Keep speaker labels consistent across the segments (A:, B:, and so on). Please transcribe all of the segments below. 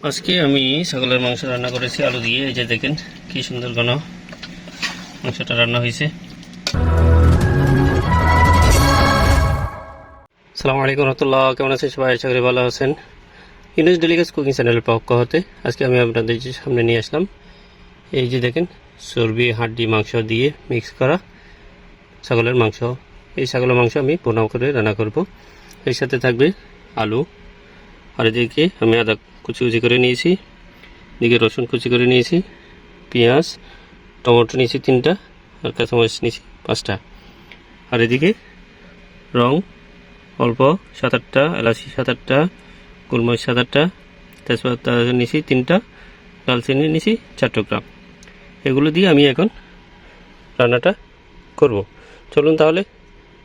A: আজকে আমি ছাগলের মাংস রান্না করেছি আলু দিয়ে। এই যে দেখেন কি সুন্দর ঘন মাংসটা রান্না হয়েছে। আসসালামু আলাইকুম রহমতুল্লাহ, কেমন আছেন সবাই? আশা করি ভালো আছেন। ইউনুস ডেলিকেটস কুকিং চ্যানেলের পক্ষ হতে আজকে আমি আপনাদের সামনে নিয়ে আসলাম এই যে দেখেন চর্বি হাড্ডি মাংস দিয়ে মিক্স করা ছাগলের মাংস। এই ছাগলের মাংস আমি পোনা করে রান্না করব। এর সাথে থাকবে আলু, আর এদিকে আমি আদা কুচি কুচি করে নিয়েছি, এদিকে রসুন কুচি করে নিয়েছি, পেঁয়াজ টমেটো নিয়েছি 3টা, আর কাঁচামরিচ নিয়েছি 5টা, আর এদিকে রং অল্প 7-8টা, এলাচি 7-8টা, গোলমরিচ 7-8টা, তেজপাতা নিয়েছি 3টা, দালচিনি নিয়েছি 4 টুকরা। এগুলো দিয়ে আমি এখন রান্নাটা করব। চলুন তাহলে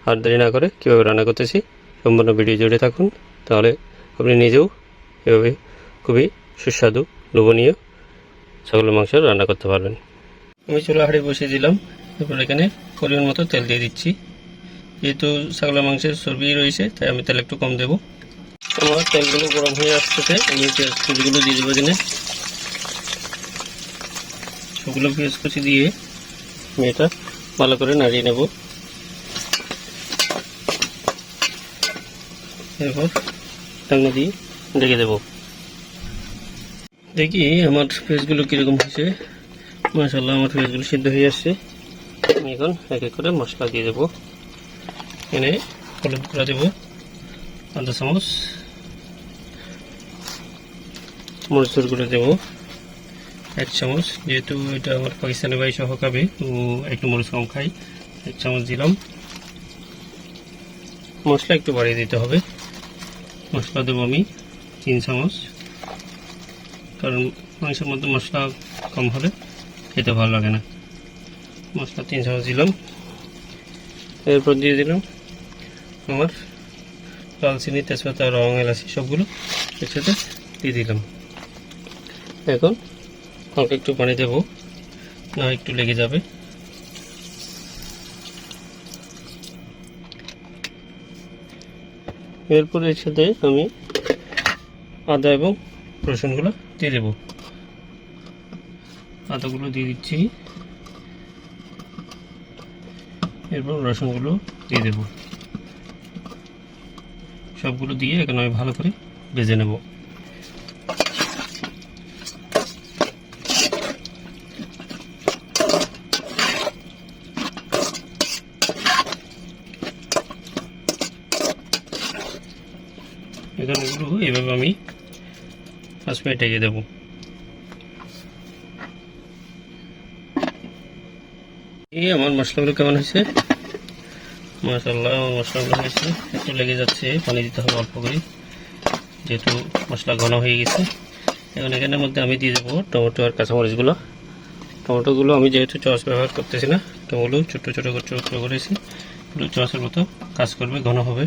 A: আর দেরি না করে কীভাবে রান্না করতেছি সম্পূর্ণ ভিডিও জুড়ে থাকুন, তাহলে আপনি নিজেও এভাবে খুবই সুস্বাদু লোভনীয় ছাগলের মাংস রান্না করতে পারবেন। আমি চুলা হাঁড়ি বসিয়ে দিলাম, এরপর এখানে পরিমাণ মতো তেল দিয়ে দিচ্ছি। যেহেতু ছাগলের মাংসের চর্বি রয়েছে তাই আমি তেল একটু কম দেব। আমার তেলগুলো গরম হয়ে আসতেছে, আমি পেঁয়াজ কুচিগুলো দিয়ে দেবো। এখানে সবগুলো পেঁয়াজ কুচি দিয়ে আমি এটা ভালো করে নাড়িয়ে নেব। এরপর ঢাকনা দিয়ে ঢেকে দেব। দেখি আমার পেঁয়াজগুলো কীরকম হয়েছে। মাশাআল্লাহ আমার পেঁয়াজগুলো সিদ্ধ হয়ে আসছে। আমি এখন এক এক করে মশলা দিয়ে দেবো। এখানে হলুদ গুঁড়া দেবো 1 চামচ, মরিচের গুঁড়ো দেবো 1 চামচ। যেহেতু এটা আমার পাকিস্তানি ভাই সহ খাবে, তো একটু মরিচ কম খাই, 1 চামচ দিলাম। মশলা একটু বাড়িয়ে দিতে হবে। মশলা দেবো আমি 3 চামচ, কারণ মাংসের মধ্যে মশলা কম হলে খেতে ভালো লাগে না। মশলা 3 চামচ দিলাম। এরপর দিয়ে দিলাম আমার দালচিনি, তেজপাতা, রং, এলাচি সবগুলো একসাথে দিয়ে দিলাম। এখন হালকা একটু পানি দেব, না একটু লেগে যাবে। এরপর এর সাথে আমি আদা এবং রসুনগুলো দিয়ে দেব। আদাগুলো দিয়ে দিচ্ছি, এরপর রসুনগুলো দিয়ে দেব। সবগুলো দিয়ে এখন আমি ভালো করে ভেজে নেব। এখন এগুলো এভাবে আমি 5 মিনিট ঢেকে দেবো। এই আমার মশলাগুলো কেমন হয়েছে? মাশাআল্লাহ আমার মশলাগুলো হয়েছে। একটু লেগে যাচ্ছে, পানি দিতে হবে অল্প করে, যেহেতু মশলা ঘন হয়ে গেছে। এখন এখানের মধ্যে আমি দিয়ে দেবো টমেটো আর কাঁচামরিচগুলো। টমেটোগুলো আমি যেহেতু চস ব্যবহার করতেছি না, টমেটো ছোটো ছোটো করে টুকরো করেছি, পুরো চসের মতো কাজ করবে, ঘন হবে।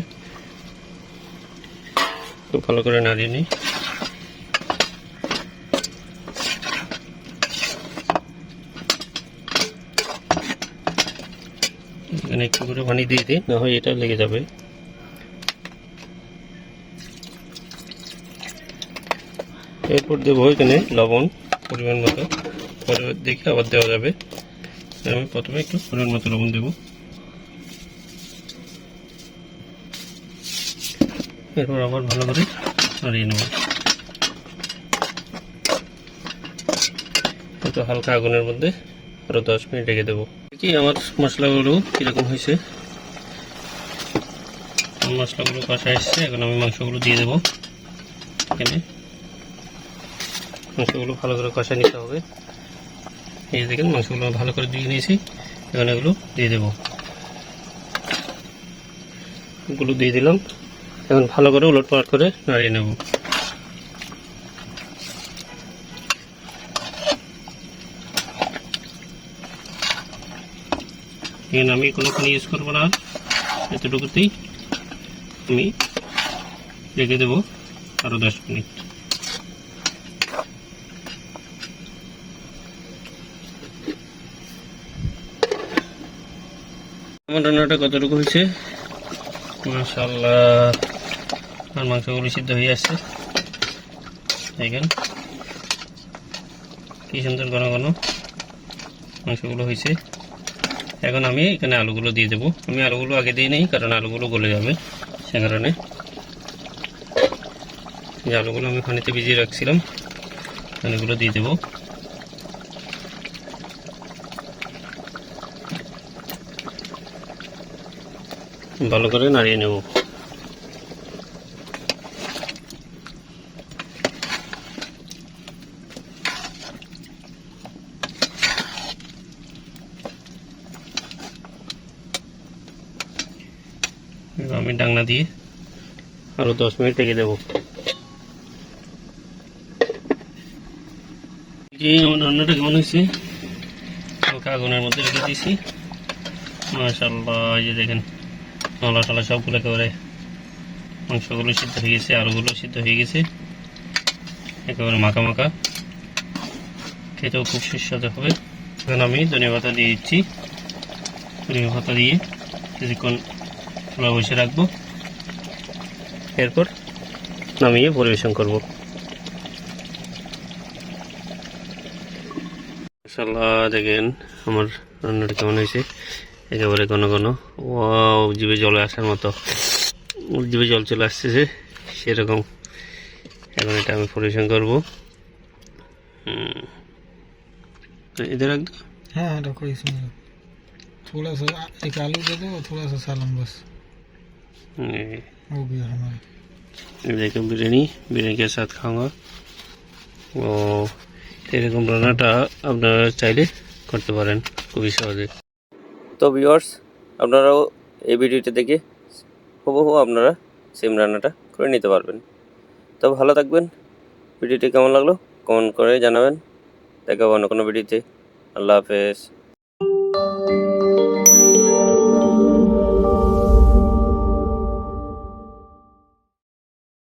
A: খুব ভালো করে নাড়িয়ে নিই। এখানে একটু করে পানি দিয়ে দিই, না হয় এটা লেগে যাবে। এরপর দেবো এখানে লবণ পরিমাণ মতো, পরে দেখে আবার দেওয়া যাবে। আমি প্রথমে একটু পরিমাণ মতো লবণ দেব। এরপর আবার ভালো করে নাড়িয়ে নেব। একটু হালকা আগুনের মধ্যে আরও 10 মিনিট রেখে দেবো। কি আমার মশলাগুলো কীরকম হয়েছে? মশলাগুলো কষা এসছে, এখন আমি মাংসগুলো দিয়ে দেবো। এখানে মাংসগুলো ভালো করে কষা নিতে হবে। এই দেখেন মাংসগুলো ভালো করে দিয়ে নিয়েছি, এখন এগুলো দিয়ে দেবো। এগুলো দিয়ে দিলাম, এখন ভালো করে উলটপালট করে নাড়িয়ে নেব। এখানে আমি কোনো পানি ইউজ করবো না, এতটুকুতেই আমি রেখে দেবো আরও 10 মিনিট। আমার রান্নাটা কতটুকু হয়েছে? মাশাআল্লাহ, আর মাংসগুলো সিদ্ধ হয়ে আসছে। দেখেন কি সুন্দর ঘন ঘন মাংসগুলো হয়েছে। এখন আমি এখানে আলুগুলো দিয়ে দেবো। আমি আলুগুলো আগে দিয়ে নিই, কারণ আলুগুলো গলে যাবে, সে কারণে। এই আলুগুলো আমি পানিতে ভিজিয়ে রাখছিলাম, আলুগুলো দিয়ে দেবো। ভালো করে নাড়িয়ে নেব। আমি ডাকনা দিয়ে আরো 10 মিনিট রেখে দেবো। আমার রান্নাটা কেমন হয়েছে? হালকা আগুনের মধ্যে রেখে দিয়েছি। মাশাআল্লাহ, এই যে দেখেন নলা টলা সবগুলো একেবারে মাংসগুলো সিদ্ধ হয়ে গেছে, আলুগুলো সিদ্ধ হয়ে গেছে, একেবারে মাখা মাখা, খেতেও খুব সুস্বাদু হবে। এখন আমি ধনিয়া পাতা দিয়ে দিচ্ছি। ধনিয়া পাতা দিয়ে কিছুক্ষণ চুলা বসে রাখবো, এরপর নামিয়ে পরিবেশন করব। মাশাআল্লাহ, দেখেন আমার রান্নাটা কেমন হয়েছে, একেবারে ঘন ঘন। ওয়াও, জিভে জলে আসার মতো, জিভে জল চলে আসতেছে সেরকম। এখন এটা আমি পরিবেশন করবো। इधर रख दो।
B: हाँ रखो इसमें, थोड़ा सा एक आलू दे दो और थोड़ा सा सालन, बस हो गया हमारा।
A: देखो बिरयानी, बिरयानी के साथ खाऊंगा। ও এরকম রান্নাটা আপনারা চাইলে করতে পারেন খুবই সহজে। তো ভিউয়ার্স, আপনারাও এই ভিডিওটি দেখে হুবহু আপনারা সেম রান্নাটা করে নিতে পারবেন। তো ভালো থাকবেন। ভিডিওটি কেমন লাগলো কমেন্ট করে জানাবেন। দেখা হবে অন্য কোনো ভিডিওতে। আল্লাহ হাফেজ।